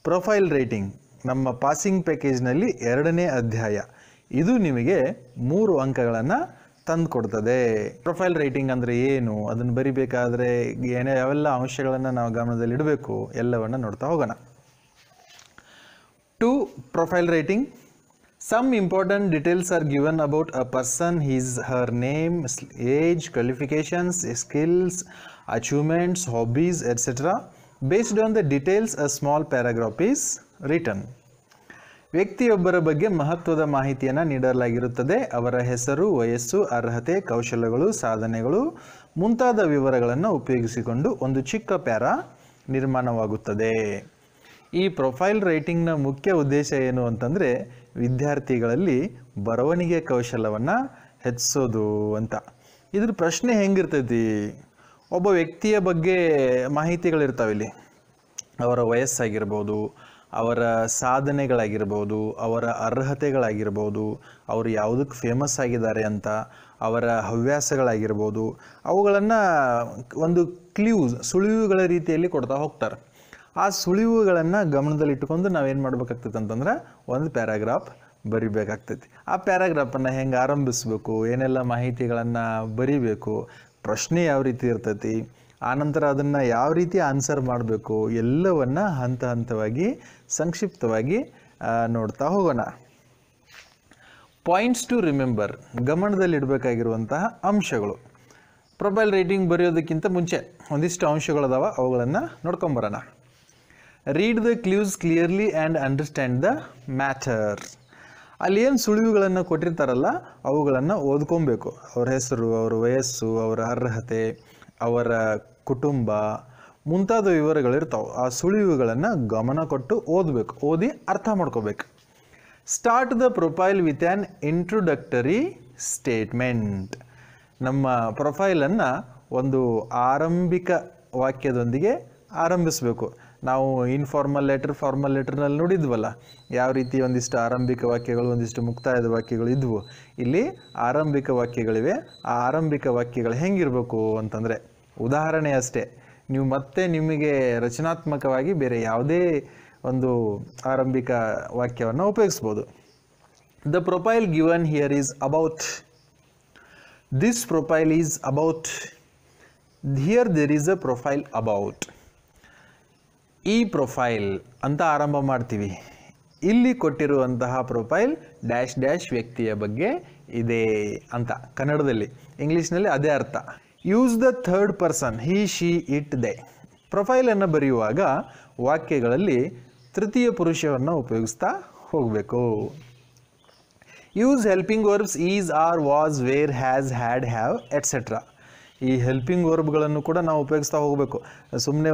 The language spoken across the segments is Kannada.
ಪ್ರೊಫೈಲ್ ರೇಟಿಂಗ್ ನಮ್ಮ ಪಾಸಿಂಗ್ ಪ್ಯಾಕೇಜ್ನಲ್ಲಿ 2ನೇ ಅಧ್ಯಾಯ. ಇದು ನಿಮಗೆ 3 ಅಂಕಗಳನ್ನು ತಂದು ಕೊಡ್ತದೆ. ಪ್ರೊಫೈಲ್ ರೇಟಿಂಗ್ ಅಂದರೆ ಏನು, ಅದನ್ನು ಬರಿಬೇಕಾದ್ರೆ ಯಾವೆಲ್ಲ ಅಂಶಗಳನ್ನು ನಾವು ಗಮನದಲ್ಲಿಡಬೇಕು ಎಲ್ಲವನ್ನು ನೋಡ್ತಾ ಹೋಗೋಣ. To profile rating, some important details are given about a person, his her name, age, qualifications, skills, achievements, hobbies, etc. Based on the details a small paragraph is written. ವ್ಯಕ್ತಿಯೊಬ್ಬರ ಬಗ್ಗೆ ಮಹತ್ವದ ಮಾಹಿತಿಯನ್ನು ನೀಡಲಾಗಿರುತ್ತದೆ. ಅವರ ಹೆಸರು, ವಯಸ್ಸು, ಅರ್ಹತೆ, ಕೌಶಲ್ಯಗಳು, ಸಾಧನೆಗಳು ಮುಂತಾದ ವಿವರಗಳನ್ನು ಉಪಯೋಗಿಸಿಕೊಂಡು ಒಂದು ಚಿಕ್ಕ ಪ್ಯಾರಾ ನಿರ್ಮಾಣವಾಗುತ್ತದೆ. ಈ ಪ್ರೊಫೈಲ್ ರೈಟಿಂಗ್ನ ಮುಖ್ಯ ಉದ್ದೇಶ ಏನು ಅಂತಂದರೆ ವಿದ್ಯಾರ್ಥಿಗಳಲ್ಲಿ ಬರವಣಿಗೆ ಕೌಶಲ್ಯವನ್ನು ಹೆಚ್ಚಿಸೋದು ಅಂತ. ಇದ್ರ ಪ್ರಶ್ನೆ ಹೆಂಗಿರ್ತೈತಿ, ಒಬ್ಬ ವ್ಯಕ್ತಿಯ ಬಗ್ಗೆ ಮಾಹಿತಿಗಳಿರ್ತಾವಿಲ್ಲಿ. ಅವರ ವಯಸ್ಸಾಗಿರ್ಬೋದು, ಅವರ ಸಾಧನೆಗಳಾಗಿರ್ಬೋದು, ಅವರ ಅರ್ಹತೆಗಳಾಗಿರ್ಬೋದು, ಅವರು ಯಾವುದಕ್ಕೆ ಫೇಮಸ್ ಆಗಿದ್ದಾರೆ ಅಂತ, ಅವರ ಹವ್ಯಾಸಗಳಾಗಿರ್ಬೋದು, ಅವುಗಳನ್ನು ಒಂದು ಕ್ಲೂಸ್ ಸುಳಿವುಗಳ ರೀತಿಯಲ್ಲಿ ಕೊಡ್ತಾ ಹೋಗ್ತಾರೆ. ಆ ಸುಳಿವುಗಳನ್ನು ಗಮನದಲ್ಲಿಟ್ಟುಕೊಂಡು ನಾವೇನು ಮಾಡ್ಬೇಕಾಗ್ತೈತೆ ಅಂತಂದ್ರೆ ಒಂದು ಪ್ಯಾರಾಗ್ರಾಫ್ ಬರಿಬೇಕಾಗ್ತೈತಿ. ಆ ಪ್ಯಾರಾಗ್ರಾಫನ್ನು ಹೆಂಗೆ ಆರಂಭಿಸ್ಬೇಕು, ಏನೆಲ್ಲ ಮಾಹಿತಿಗಳನ್ನು ಬರಿಬೇಕು, ಪ್ರಶ್ನೆ ಯಾವ ರೀತಿ ಇರ್ತೈತಿ, ಆನಂತರ ಅದನ್ನು ಯಾವ ರೀತಿ ಆನ್ಸರ್ ಮಾಡಬೇಕು, ಎಲ್ಲವನ್ನು ಹಂತ ಹಂತವಾಗಿ ಸಂಕ್ಷಿಪ್ತವಾಗಿ ನೋಡ್ತಾ ಹೋಗೋಣ. ಪಾಯಿಂಟ್ಸ್ ಟು ರಿಮೆಂಬರ್, ಗಮನದಲ್ಲಿಡಬೇಕಾಗಿರುವಂತಹ ಅಂಶಗಳು. ಪ್ರೊಫೈಲ್ ರೇಟಿಂಗ್ ಬರೆಯೋದಕ್ಕಿಂತ ಮುಂಚೆ ಒಂದಿಷ್ಟು ಅಂಶಗಳದಾವ, ಅವುಗಳನ್ನು ನೋಡ್ಕೊಂಬರೋಣ. Read the clues clearly and understand the matter. ಅಲ್ಲಿ ಏನು ಸುಳಿವುಗಳನ್ನು ಕೊಟ್ಟಿರ್ತಾರಲ್ಲ ಅವುಗಳನ್ನು ಓದ್ಕೊಬೇಕು. ಅವ್ರ ಹೆಸರು, ಅವರ ವಯಸ್ಸು, ಅವರ ಅರ್ಹತೆ, ಅವರ ಕುಟುಂಬ ಮುಂತಾದ ವಿವರಗಳಿರ್ತಾವೆ. ಆ ಸುಳಿವುಗಳನ್ನು ಗಮನ ಕೊಟ್ಟು ಓದಬೇಕು, ಓದಿ ಅರ್ಥ ಮಾಡ್ಕೋಬೇಕು. Start the profile with an introductory statement. ನಮ್ಮ ಪ್ರೊಫೈಲನ್ನು ಒಂದು ಆರಂಭಿಕ ವಾಕ್ಯದೊಂದಿಗೆ ಆರಂಭಿಸಬೇಕು. ನಾವು ಇನ್ಫಾರ್ಮಲ್ ಲೆಟರ್, ಫಾರ್ಮಲ್ ಲೆಟರ್ನಲ್ಲಿ ನೋಡಿದ್ವಲ್ಲ ಯಾವ ರೀತಿ ಒಂದಿಷ್ಟು ಆರಂಭಿಕ ವಾಕ್ಯಗಳು, ಒಂದಿಷ್ಟು ಮುಕ್ತಾಯದ ವಾಕ್ಯಗಳು ಇದ್ವು. ಇಲ್ಲಿ ಆರಂಭಿಕ ವಾಕ್ಯಗಳಿವೆ. ಆ ಆರಂಭಿಕ ವಾಕ್ಯಗಳು ಹೆಂಗಿರಬೇಕು ಅಂತಂದರೆ ಉದಾಹರಣೆ ಅಷ್ಟೇ, ನೀವು ಮತ್ತೆ ನಿಮಗೆ ರಚನಾತ್ಮಕವಾಗಿ ಬೇರೆ ಯಾವುದೇ ಒಂದು ಆರಂಭಿಕ ವಾಕ್ಯವನ್ನು ಉಪಯೋಗಿಸ್ಬೋದು. The profile given here is about. This profile is about. Here there is a profile about. ಈ ಪ್ರೊಫೈಲ್ ಅಂತ ಆರಂಭ ಮಾಡ್ತೀವಿ. ಇಲ್ಲಿ ಕೊಟ್ಟಿರುವಂತಹ ಪ್ರೊಫೈಲ್ ಡ್ಯಾಶ್ ಡ್ಯಾಶ್ ವ್ಯಕ್ತಿಯ ಬಗ್ಗೆ ಇದೆ ಅಂತ ಕನ್ನಡದಲ್ಲಿ. ಇಂಗ್ಲೀಷ್ನಲ್ಲಿ ಅದೇ ಅರ್ಥ. Use the third person, he, she, it, they. ಪ್ರೊಫೈಲನ್ನು ಬರೆಯುವಾಗ ವಾಕ್ಯಗಳಲ್ಲಿ ತೃತೀಯ ಪುರುಷವನ್ನು ಉಪಯೋಗಿಸ್ತಾ ಹೋಗಬೇಕು. Use helping verbs is, are, was, were, has, had, have, etcetera. ಈ ಹೆಲ್ಪಿಂಗ್ ವರ್ಬ್ಗಳನ್ನು ಕೂಡ ನಾವು ಉಪಯೋಗಿಸ್ತಾ ಹೋಗಬೇಕು. ಸುಮ್ಮನೆ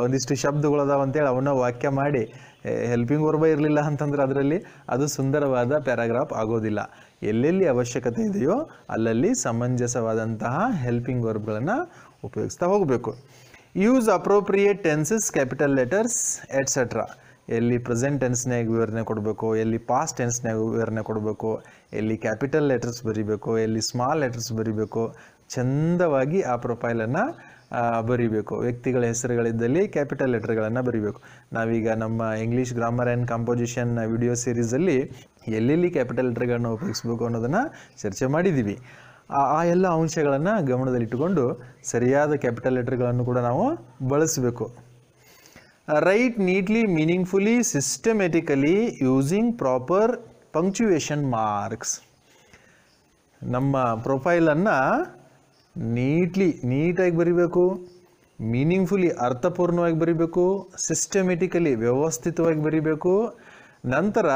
ಒಂದಿಷ್ಟು ಶಬ್ದಗಳದಾವ ಅಂತೇಳಿ ಅವನ್ನ ವಾಕ್ಯ ಮಾಡಿ ಹೆಲ್ಪಿಂಗ್ ವರ್ಬ ಇರಲಿಲ್ಲ ಅಂತಂದ್ರೆ ಅದರಲ್ಲಿ ಅದು ಸುಂದರವಾದ ಪ್ಯಾರಾಗ್ರಾಫ್ ಆಗೋದಿಲ್ಲ. ಎಲ್ಲೆಲ್ಲಿ ಅವಶ್ಯಕತೆ ಇದೆಯೋ ಅಲ್ಲಲ್ಲಿ ಸಮಂಜಸವಾದಂತಹ ಹೆಲ್ಪಿಂಗ್ ವರ್ಬ್ಗಳನ್ನು ಉಪಯೋಗಿಸ್ತಾ ಹೋಗಬೇಕು. Use appropriate tenses, capital letters, et cetera. ಎಲ್ಲಿ ಪ್ರೆಸೆಂಟ್ ಟೆನ್ಸ್ನಾಗ ವಿವರಣೆ ಕೊಡಬೇಕು, ಎಲ್ಲಿ ಪಾಸ್ಟ್ ಟೆನ್ಸ್ನಾಗ ವಿವರಣೆ ಕೊಡಬೇಕು, ಎಲ್ಲಿ ಕ್ಯಾಪಿಟಲ್ ಲೆಟರ್ಸ್ ಬರಿಬೇಕು, ಎಲ್ಲಿ ಸ್ಮಾಲ್ ಲೆಟರ್ಸ್ ಬರಿಬೇಕು. ಚಂದವಾಗಿ ಆ ಪ್ರೊಫೈಲನ್ನು ಬರಿಬೇಕು. ವ್ಯಕ್ತಿಗಳ ಹೆಸರುಗಳಿದ್ದಲ್ಲಿ ಕ್ಯಾಪಿಟಲ್ ಲೆಟರ್ಗಳನ್ನು ಬರಿಬೇಕು. ನಾವೀಗ ನಮ್ಮ English grammar and composition video ಸೀರೀಸಲ್ಲಿ ಎಲ್ಲೆಲ್ಲಿ ಕ್ಯಾಪಿಟಲ್ ಲೆಟರ್ಗಳನ್ನು ಉಪಯೋಗಿಸ್ಬೇಕು ಅನ್ನೋದನ್ನು ಚರ್ಚೆ ಮಾಡಿದ್ದೀವಿ. ಆ ಎಲ್ಲ ಅಂಶಗಳನ್ನು ಗಮನದಲ್ಲಿಟ್ಟುಕೊಂಡು ಸರಿಯಾದ ಕ್ಯಾಪಿಟಲ್ ಲೆಟರ್ಗಳನ್ನು ಕೂಡ ನಾವು ಬಳಸಬೇಕು. Write neatly, meaningfully, systematically using proper punctuation marks. ನಮ್ಮ ಪ್ರೊಫೈಲನ್ನು ನೀಟಾಗಿ ಬರಿಬೇಕು, ಮೀನಿಂಗ್ಫುಲಿ ಅರ್ಥಪೂರ್ಣವಾಗಿ ಬರಿಬೇಕು, ಸಿಸ್ಟಮೆಟಿಕಲಿ ವ್ಯವಸ್ಥಿತವಾಗಿ ಬರಿಬೇಕು. ನಂತರ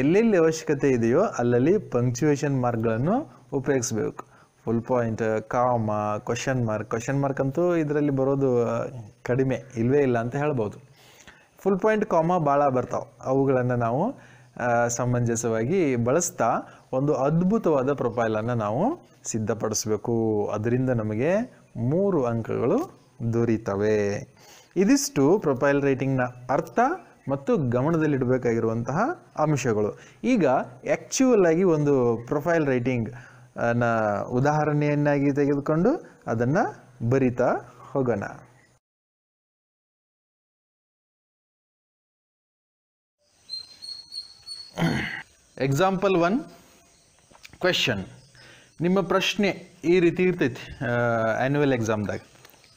ಎಲ್ಲೆಲ್ಲಿ ಅವಶ್ಯಕತೆ ಇದೆಯೋ ಅಲ್ಲಲ್ಲಿ ಪಂಕ್ಚುಯೇಷನ್ ಮಾರ್ಕ್ಗಳನ್ನು ಉಪಯೋಗಿಸ್ಬೇಕು. ಫುಲ್ ಪಾಯಿಂಟ್, ಕಾಮ, ಕ್ವಶನ್ ಮಾರ್ಕ್ ಅಂತೂ ಇದರಲ್ಲಿ ಬರೋದು ಕಡಿಮೆ, ಇಲ್ಲವೇ ಇಲ್ಲ ಅಂತ ಹೇಳ್ಬೋದು. ಫುಲ್ ಪಾಯಿಂಟ್, ಕಾಮ ಭಾಳ ಬರ್ತಾವೆ. ಅವುಗಳನ್ನು ನಾವು ಸಮಂಜಸವಾಗಿ ಬಳಸ್ತಾ ಒಂದು ಅದ್ಭುತವಾದ ಪ್ರೊಫೈಲನ್ನು ನಾವು ಸಿದ್ಧಪಡಿಸಬೇಕು. ಅದರಿಂದ ನಮಗೆ 3 ಅಂಕಗಳು ದೊರೀತವೆ. ಇದಿಷ್ಟು ಪ್ರೊಫೈಲ್ ರೈಟಿಂಗ್ನ ಅರ್ಥ ಮತ್ತು ಗಮನದಲ್ಲಿಡಬೇಕಾಗಿರುವಂತಹ ಅಂಶಗಳು. ಈಗ ಆ್ಯಕ್ಚುಯಲ್ ಆಗಿ ಒಂದು ಪ್ರೊಫೈಲ್ ರೈಟಿಂಗ್ ಉದಾಹರಣೆಯನ್ನಾಗಿ ತೆಗೆದುಕೊಂಡು ಅದನ್ನು ಬರಿತಾ ಹೋಗೋಣ. Example 1 question. ನಿಮ್ಮ ಪ್ರಶ್ನೆ ಈ ರೀತಿ ಇರ್ತೈತಿ ಆ್ಯನ್ಯುವಲ್ ಎಕ್ಸಾಮ್ದಾಗ.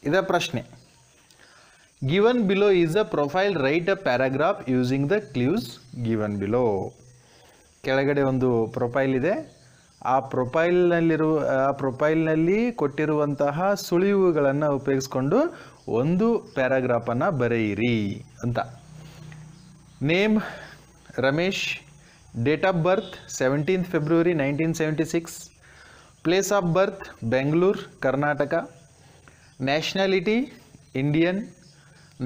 ಇದ ಪ್ರಶ್ನೆ. Given below is a profile, write a paragraph using the clues given below. ಕೆಳಗಡೆ ಒಂದು ಪ್ರೊಫೈಲ್ ಇದೆ, ಆ ಪ್ರೊಫೈಲ್ನಲ್ಲಿ ಕೊಟ್ಟಿರುವಂತಹ ಸುಳಿವುಗಳನ್ನು ಉಪಯೋಗಿಸ್ಕೊಂಡು ಒಂದು ಪ್ಯಾರಾಗ್ರಾಫನ್ನು ಬರೆಯಿರಿ ಅಂತ. Name Ramesh, date of birth 17th February 1976, place of birth Bengaluru Karnataka, nationality Indian,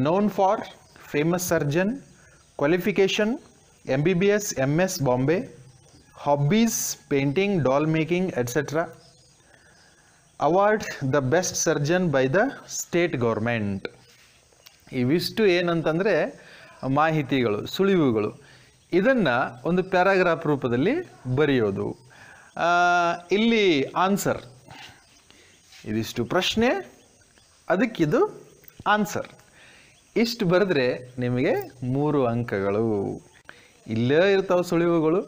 known for famous surgeon, qualification MBBS MS Bombay, hobbies painting, doll making etcetera, award the best surgeon by the state government. ಇವಿಷ್ಟು ಏನಂತಂದರೆ ಮಾಹಿತಿಗಳು, ಸುಳಿವುಗಳು. ಇದನ್ನು ಒಂದು ಪ್ಯಾರಾಗ್ರಾಫ್ ರೂಪದಲ್ಲಿ ಬರೆಯೋದು. ಇಲ್ಲಿ ಆನ್ಸರ್, ಇದಿಷ್ಟು ಪ್ರಶ್ನೆ, ಅದಕ್ಕಿದು ಆನ್ಸರ್. ಇಷ್ಟು ಬರೆದ್ರೆ ನಿಮಗೆ 3 ಅಂಕಗಳು. ಇಲ್ಲೇ ಇರ್ತಾವೆ ಸುಳಿವುಗಳು.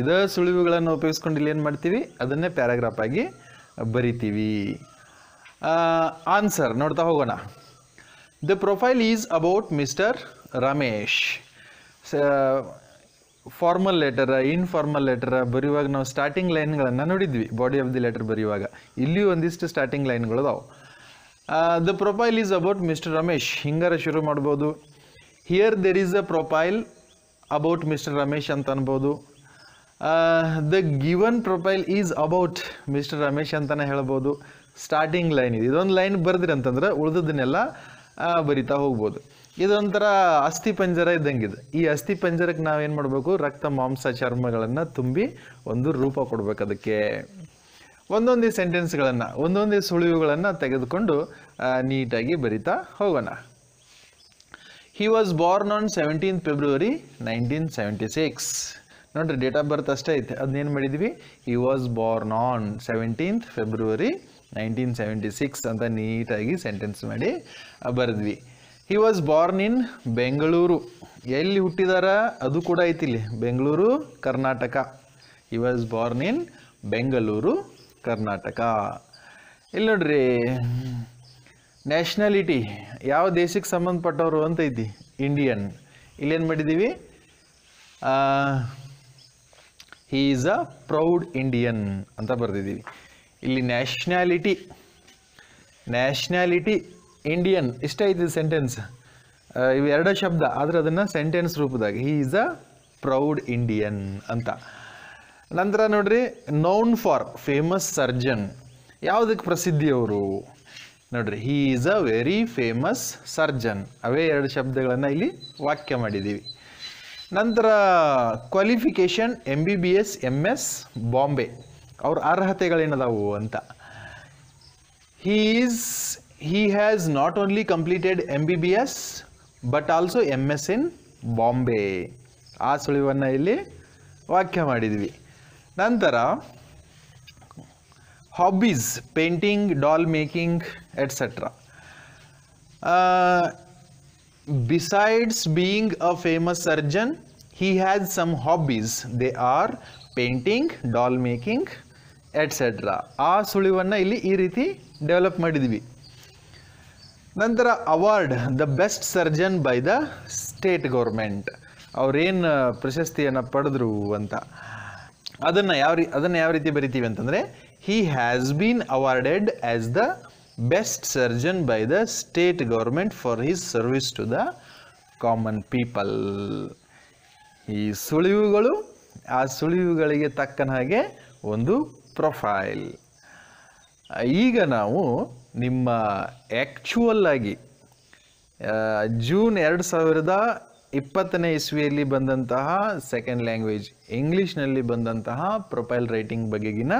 ಇದೇ ಸುಳಿವುಗಳನ್ನು ಉಪಯೋಗಿಸ್ಕೊಂಡು ಇಲ್ಲಿ ಏನು ಮಾಡ್ತೀವಿ, ಅದನ್ನೇ ಪ್ಯಾರಾಗ್ರಾಫ್ ಆಗಿ ಬರಿತೀವಿ. ಆನ್ಸರ್ ನೋಡ್ತಾ ಹೋಗೋಣ. The profile is about mister Ramesh. Formal letter, informal letter ಬರೆಯುವಾಗ ನಾವು ಸ್ಟಾರ್ಟಿಂಗ್ ಲೈನ್ಗಳನ್ನು ನೋಡಿದ್ವಿ. ಬಾಡಿ ಆಫ್ ದಿ ಲೆಟರ್ ಬರೆಯುವಾಗ ಇಲ್ಲಿ ಒಂದಿಷ್ಟು ಸ್ಟಾರ್ಟಿಂಗ್ ಲೈನ್ಗಳು ಅದಾವೆ. The profile is about mister Ramesh, ಹಿಂಗಾರ ಶುರು ಮಾಡ್ಬೋದು. Here there is a profile about mister Ramesh ಅಂತ ಅನ್ಬೋದು. The given profile is about mister Ramesh ಅಂತಲೇ ಹೇಳ್ಬೋದು. ಸ್ಟಾರ್ಟಿಂಗ್ ಲೈನ್ ಇದೆ, ಇದೊಂದು ಲೈನ್ ಬರೆದ್ರಿ ಅಂತಂದ್ರೆ ಉಳಿದದನ್ನೆಲ್ಲ ಬರಿತಾ ಹೋಗ್ಬೋದು. ಇದೊಂಥರ ಅಸ್ಥಿ ಪಂಜರ ಇದ್ದಂಗಿದೆ. ಈ ಅಸ್ಥಿ ಪಂಜರಕ್ಕೆ ನಾವೇನು ಮಾಡಬೇಕು, ರಕ್ತ ಮಾಂಸ ಚರ್ಮಗಳನ್ನು ತುಂಬಿ ಒಂದು ರೂಪ ಕೊಡ್ಬೇಕು. ಅದಕ್ಕೆ ಒಂದೊಂದೇ ಸೆಂಟೆನ್ಸ್ಗಳನ್ನು, ಒಂದೊಂದೇ ಸುಳಿವುಗಳನ್ನು ತೆಗೆದುಕೊಂಡು ನೀಟಾಗಿ ಬರಿತಾ ಹೋಗೋಣ. ಹಿ was born on 17th February 1976. ನೋಡ್ರಿ, ಡೇಟ್ ಆಫ್ ಬರ್ತ್ ಅಷ್ಟೇ ಐತೆ, ಅದನ್ನೇನು ಮಾಡಿದ್ವಿ, he was born on 17th February 1976 ಅಂತ ನೀಟಾಗಿ ಸೆಂಟೆನ್ಸ್ ಮಾಡಿ ಬರೆದ್ವಿ. He was born in Bengaluru. ಎಲ್ಲಿ ಹುಟ್ಟಿದಾರ ಅದು ಕೂಡ ಐತಿ ಇಲ್ಲಿ, Bengaluru Karnataka. He was born in Bengaluru Karnataka. ಇಲ್ಲಿ ನೋಡ್ರಿ, ನ್ಯಾಷನಾಲಿಟಿ ಯಾವ ದೇಶಕ್ಕೆ ಸಂಬಂಧಪಟ್ಟವರು ಅಂತ ಐತಿ, ಇಂಡಿಯನ್. ಇಲ್ಲೇನು ಮಾಡಿದ್ದೀವಿ, ಹಿ ಈಸ್ ಅ ಪ್ರೌಡ್ ಇಂಡಿಯನ್ ಅಂತ ಬರೆದಿದ್ದೀವಿ. ಇಲ್ಲಿ ನ್ಯಾಷನಾಲಿಟಿ ಇಂಡಿಯನ್ ಇಷ್ಟ ಐತಿ ಸೆಂಟೆನ್ಸ್. ಇವು 2 ಶಬ್ದ, ಆದರೆ ಅದನ್ನು ಸೆಂಟೆನ್ಸ್ ರೂಪದಾಗ ಹಿ ಈಸ್ ಅ ಪ್ರೌಡ್ ಇಂಡಿಯನ್ ಅಂತ. ನಂತರ ನೋಡ್ರಿ, ನೋನ್ ಫಾರ್ ಫೇಮಸ್ ಸರ್ಜನ್, ಯಾವುದಕ್ಕೆ ಪ್ರಸಿದ್ಧಿಯವರು ನೋಡ್ರಿ, he is a very famous surgeon. ಅವೇ 2 ಶಬ್ದಗಳನ್ನು ಇಲ್ಲಿ ವಾಕ್ಯ ಮಾಡಿದ್ದೀವಿ. ನಂತರ ಕ್ವಾಲಿಫಿಕೇಷನ್ MBBS MS ಬಾಂಬೆ, ಅವ್ರ ಅರ್ಹತೆಗಳೇನದಾವು ಅಂತ. he has not only completed MBBS but also MS in Bombay. ಆ ಸುಳಿವನ್ನು ಇಲ್ಲಿ ವಾಕ್ಯ ಮಾಡಿದ್ವಿ. ನಂತರ hobbies painting, doll making etcetera. Besides being a famous surgeon, he has some hobbies. They are painting, doll making, etc. ಆ ಸುಳಿವನ್ನು ಇಲ್ಲಿ ಈ ರೀತಿ ಡೆವಲಪ್ ಮಾಡಿದ್ವಿ. ನಂತರ award the best surgeon by the state government, ಅವ್ರೇನು ಪ್ರಶಸ್ತಿಯನ್ನು ಪಡೆದ್ರು ಅಂತ. ಅದನ್ನು ಯಾವ ರೀತಿ ಬರಿತೀವಿ ಅಂತಂದರೆ, he has been awarded as the best surgeon by the state government for his service to the common people. ಈ ಸುಳಿವುಗಳು, ಆ ಸುಳಿವುಗಳಿಗೆ ತಕ್ಕನ ಹಾಗೆ ಒಂದು ಪ್ರೊಫೈಲ್. ಈಗ ನಾವು ನಿಮ್ಮ ಆ್ಯಕ್ಚುಯಲ್ ಆಗಿ ಜೂನ್ 2020ನೇ ಇಸ್ವಿಯಲ್ಲಿ ಬಂದಂತಹ ಸೆಕೆಂಡ್ ಲ್ಯಾಂಗ್ವೇಜ್ ಇಂಗ್ಲೀಷ್ನಲ್ಲಿ ಬಂದಂತಹ ಪ್ರೊಫೈಲ್ ರೈಟಿಂಗ್ ಬಗೆಗಿನ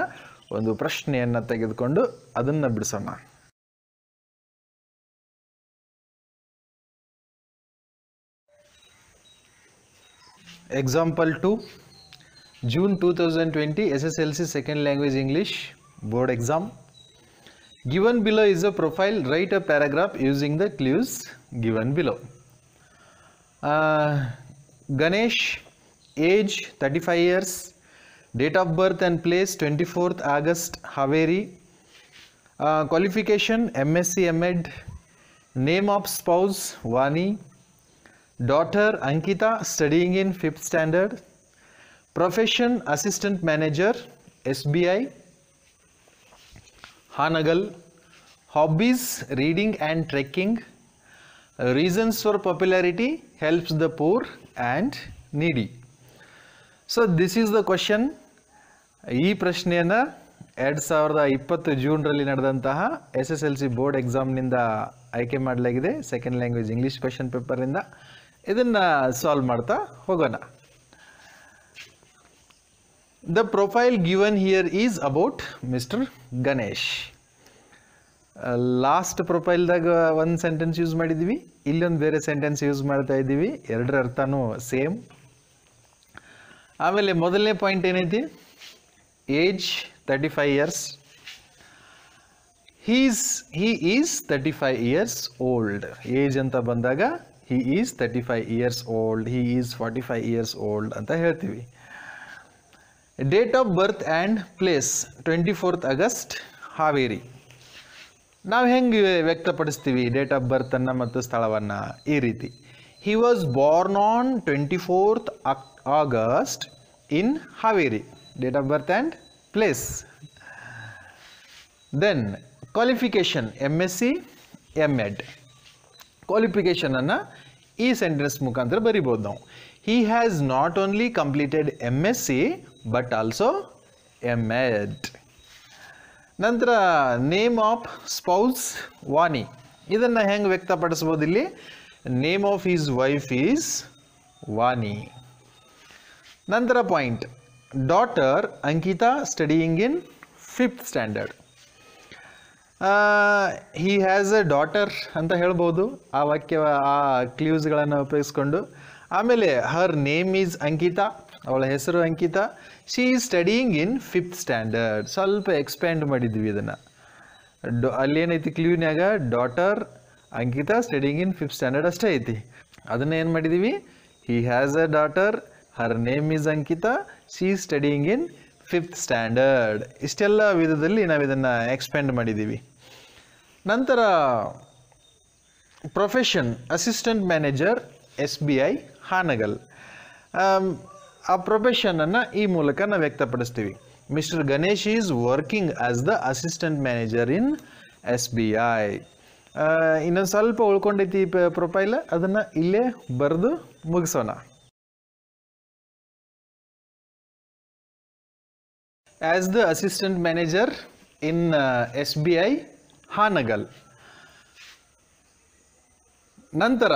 ಒಂದು ಪ್ರಶ್ನೆಯನ್ನು ತೆಗೆದುಕೊಂಡು ಅದನ್ನು ಬಿಡಿಸೋಣ. Example 2, June 2020 SSLC second language English board exam. Given below is a profile. Write a paragraph using the clues given below. Ganesh, Age 35 years. Date of birth and place 24th August, Haveri. Qualification MSc MEd. Name of spouse Vani. Daughter Ankita, studying in 5th standard. Profession assistant manager, SBI, Hanagal. Hobbies reading and trekking. Reasons for popularity, helps the poor and needy. So this is the question. ಈ ಪ್ರಶ್ನೆಯನ್ನು 2020 ಜೂನ್ರಲ್ಲಿ ನಡೆದಂತಹ SSLC ಬೋರ್ಡ್ ಎಕ್ಸಾಮ್ನಿಂದ ಆಯ್ಕೆ ಮಾಡಲಾಗಿದೆ. ಸೆಕೆಂಡ್ ಲ್ಯಾಂಗ್ವೇಜ್ ಇಂಗ್ಲೀಷ್ ಕ್ವೆಶ್ಚನ್ ಪೇಪರಿಂದ ಇದನ್ನು ಸಾಲ್ವ್ ಮಾಡ್ತಾ ಹೋಗೋಣ. The profile given here is about Mr. Ganesh. Last ಪ್ರೊಫೈಲ್ದಾಗ ಒಂದು ಸೆಂಟೆನ್ಸ್ ಯೂಸ್ ಮಾಡಿದ್ದೀವಿ, ಇಲ್ಲೊಂದು ಬೇರೆ ಸೆಂಟೆನ್ಸ್ ಯೂಸ್ ಮಾಡ್ತಾ ಇದ್ದೀವಿ, ಎರಡರ ಅರ್ಥನೂ ಸೇಮ್. ಆಮೇಲೆ ಮೊದಲನೇ ಪಾಯಿಂಟ್ ಏನೈತಿ, age 35 years. he is 35 years old. Age ಅಂತ ಬಂದಾಗ he is 35 years old, he is 45 years old ಅಂತ ಹೇಳ್ತೀವಿ. Date of birth and place 24th August, Haveri. ನಾವು ಹೆಂಗೆ ವ್ಯಕ್ತಪಡಿಸ್ತೀವಿ ಡೇಟ್ ಆಫ್ ಬರ್ತನ್ನು ಮತ್ತು ಸ್ಥಳವನ್ನು? ಈ ರೀತಿ, he was born on 24th August in Haveri. Date of birth and place. Then qualification MSc MEd. ಕ್ವಾಲಿಫಿಕೇಷನನ್ನು ಈ ಸೆಂಟೆನ್ಸ್ ಮುಖಾಂತರ ಬರಿಬೋದು ನಾವು. He has not only completed MSc but also MEd. ನಂತರ ನೇಮ್ ಆಫ್ ಸ್ಪೌಸ್ ವಾನಿ. ಇದನ್ನು ಹೆಂಗೆ ವ್ಯಕ್ತಪಡಿಸ್ಬೋದು ಇಲ್ಲಿ? Name of his wife is Vani. ನಂತರ point, daughter Ankita, studying in 5th standard. He has a daughter ಅಂತ ಹೇಳ್ಬೋದು ಆ ವಾಕ್ಯ, ಆ ಕ್ಲೂಸ್ಗಳನ್ನು ಉಪಯೋಗಿಸ್ಕೊಂಡು. ಆಮೇಲೆ ಹರ್ ನೇಮ್ ಈಸ್ ಅಂಕಿತಾ, ಅವಳ ಹೆಸರು Ankita. She is studying in 5th standard. ಸ್ವಲ್ಪ ಎಕ್ಸ್ಪ್ಯಾಂಡ್ ಮಾಡಿದ್ವಿ ಇದನ್ನು. ಅಲ್ಲೇನೈತಿ ಕ್ಲೂನ್ಯಾಗ, daughter Ankita studying in 5th standard ಅಷ್ಟೇ ಐತಿ. ಅದನ್ನು ಏನು ಮಾಡಿದ್ದೀವಿ, he has a daughter, her name is Ankita, she is studying in 5th standard. ಇಷ್ಟೆಲ್ಲ ವಿಧದಲ್ಲಿ ನಾವು ಇದನ್ನು ಎಕ್ಸ್ಪ್ಯಾಂಡ್ ಮಾಡಿದ್ದೀವಿ. ನಂತರ profession assistant manager, SBI, Hangal. ಆ ಪ್ರೊಫೆಷನನ್ನು ಈ ಮೂಲಕ ನಾವು ವ್ಯಕ್ತಪಡಿಸ್ತೀವಿ. Mister Ganesh is working as the assistant manager in SBI. ಇನ್ನೊಂದು ಸ್ವಲ್ಪ ಉಳ್ಕೊಂಡೈತಿ ಪ್ರೊಫೈಲ್, ಅದನ್ನು ಇಲ್ಲೇ ಬರೆದು ಮುಗಿಸೋಣ. As the assistant manager in SBI, Hangal. ನಂತರ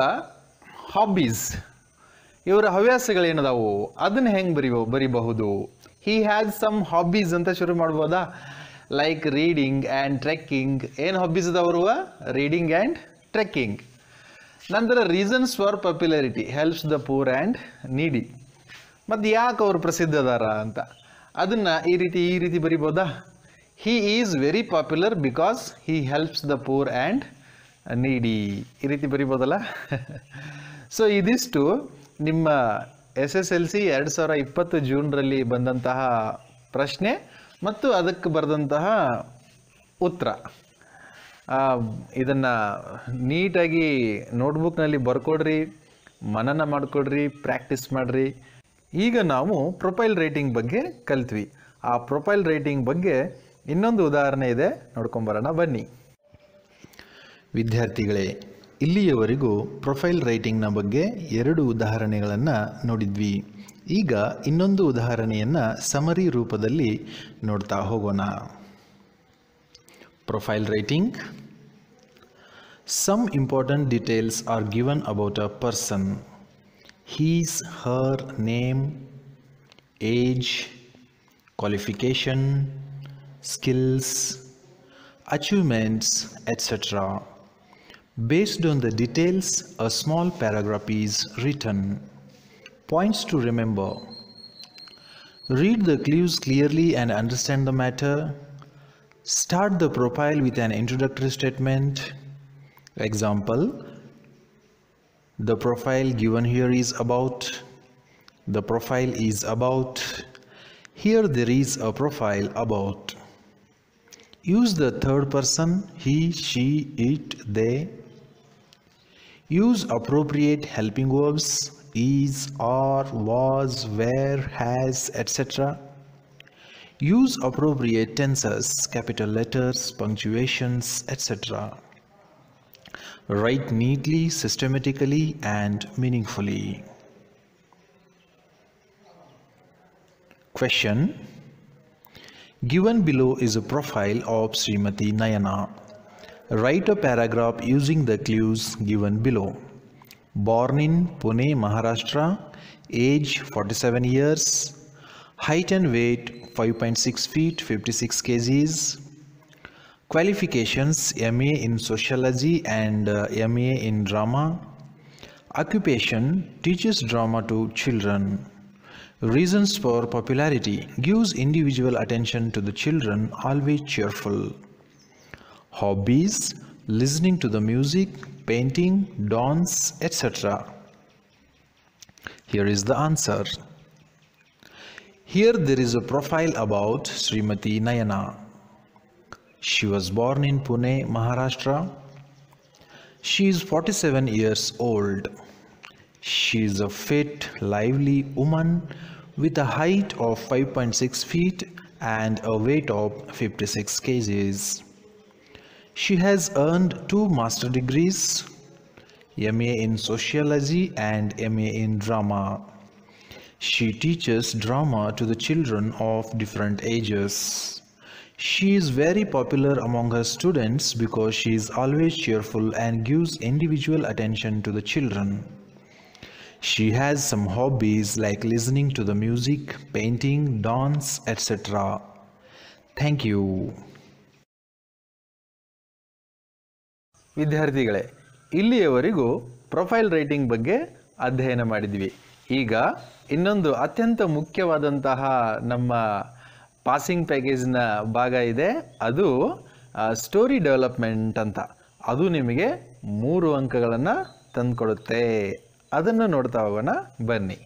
ಹಾಬೀಸ್, ಇವರ ಹವ್ಯಾಸಗಳೇನದಾವು ಅದನ್ನು ಹೆಂಗೆ ಬರಿಬಹುದು? ಹಿ ಹ್ಯಾಸ್ ಸಮ್ ಹಾಬೀಸ್ ಅಂತ ಶುರು ಮಾಡ್ಬೋದಾ? Like reading and trekking. ಏನು ಹಾಬೀಸ್ ಅದಾವ್ರುವ? Reading and trekking. ನಂತರ reasons for popularity, helps the poor and needy. ಮತ್ತು ಯಾಕೆ ಅವರು ಪ್ರಸಿದ್ಧ ಅದಾರ ಅಂತ ಅದನ್ನು ಈ ರೀತಿ ಬರಿಬೋದಾ? He is very popular because he helps the poor and needy. ಈ ರೀತಿ ಬರಿಬೋದಲ್ಲ? ಸೊ ಇದಿಷ್ಟು ನಿಮ್ಮ SSLC 2020 ಜೂನ್ರಲ್ಲಿ ಬಂದಂತಹ ಪ್ರಶ್ನೆ ಮತ್ತು ಅದಕ್ಕೆ ಬರೆದಂತಹ ಉತ್ತರ. ಇದನ್ನು ನೀಟಾಗಿ ನೋಟ್ಬುಕ್ನಲ್ಲಿ ಬರ್ಕೊಡ್ರಿ, ಮನನ ಮಾಡಿಕೊಡ್ರಿ, ಪ್ರಾಕ್ಟೀಸ್ ಮಾಡಿರಿ. ಈಗ ನಾವು ಪ್ರೊಫೈಲ್ ರೈಟಿಂಗ್ ಬಗ್ಗೆ ಕಲ್ತ್ವಿ. ಆ ಪ್ರೊಫೈಲ್ ರೈಟಿಂಗ್ ಬಗ್ಗೆ ಇನ್ನೊಂದು ಉದಾಹರಣೆ ಇದೆ, ನೋಡ್ಕೊಂಬರೋಣ ಬನ್ನಿ. ವಿದ್ಯಾರ್ಥಿಗಳೇ, ಇಲ್ಲಿಯವರೆಗೂ ಪ್ರೊಫೈಲ್ ರೈಟಿಂಗ್ನ ಬಗ್ಗೆ 2 ಉದಾಹರಣೆಗಳನ್ನು ನೋಡಿದ್ವಿ. ಈಗ ಇನ್ನೊಂದು ಉದಾಹರಣೆಯನ್ನು ಸಮರಿ ರೂಪದಲ್ಲಿ ನೋಡ್ತಾ ಹೋಗೋಣ. Profile writing. Some important details are given about a person. His, her name, age, qualification, skills, achievements, etc. Based on the details, a small paragraph is written. Points to remember. Read the clues clearly and understand the matter. Start the profile with an introductory statement. Example, the profile given here is about. The profile is about. Here there is a profile about. Use the third person he, she, it, they. Use appropriate helping verbs is, are, was, were, has, etc. Use appropriate tenses, capital letters, punctuations, etc. Write neatly, systematically, and meaningfully. Question. Given below is a profile of Srimati Nayana. Write a paragraph using the clues given below. Born in Pune, Maharashtra. Age 47 years. Height and weight 5.6 feet 56 kgs. Qualifications MA in Sociology and MA in Drama. Occupation teaches drama to children. Reasons for popularity gives individual attention to the children, always cheerful. Hobbies listening to the music, painting, dance, etc. Here is the answer. Here there is a profile about Srimati Nayana. She was born in Pune, Maharashtra. She is 47 years old. She is a fit, lively woman with a height of 5.6 feet and a weight of 56 kgs. She has earned 2 master degrees, MA in Sociology and MA in Drama. She teaches drama to the children of different ages. She is very popular among her students because she is always cheerful and gives individual attention to the children. She has some hobbies like listening to the music, painting, dance, etc. Thank you. ವಿದ್ಯಾರ್ಥಿಗಳೇ, ಇಲ್ಲಿಯವರೆಗೂ ಪ್ರೊಫೈಲ್ ರೈಟಿಂಗ್ ಬಗ್ಗೆ ಅಧ್ಯಯನ ಮಾಡಿದ್ವಿ. ಈಗ ಇನ್ನೊಂದು ಅತ್ಯಂತ ಮುಖ್ಯವಾದಂತಹ ನಮ್ಮ ಪಾಸಿಂಗ್ ಪ್ಯಾಕೇಜ್ನ ಭಾಗ ಇದೆ. ಅದು ಸ್ಟೋರಿ ಡೆವಲಪ್ಮೆಂಟ್ ಅಂತ. ಅದು ನಿಮಗೆ 3 ಅಂಕಗಳನ್ನು ತಂದುಕೊಡುತ್ತೆ. ಅದನ್ನು ನೋಡ್ತಾ ಹೋಗೋಣ ಬನ್ನಿ.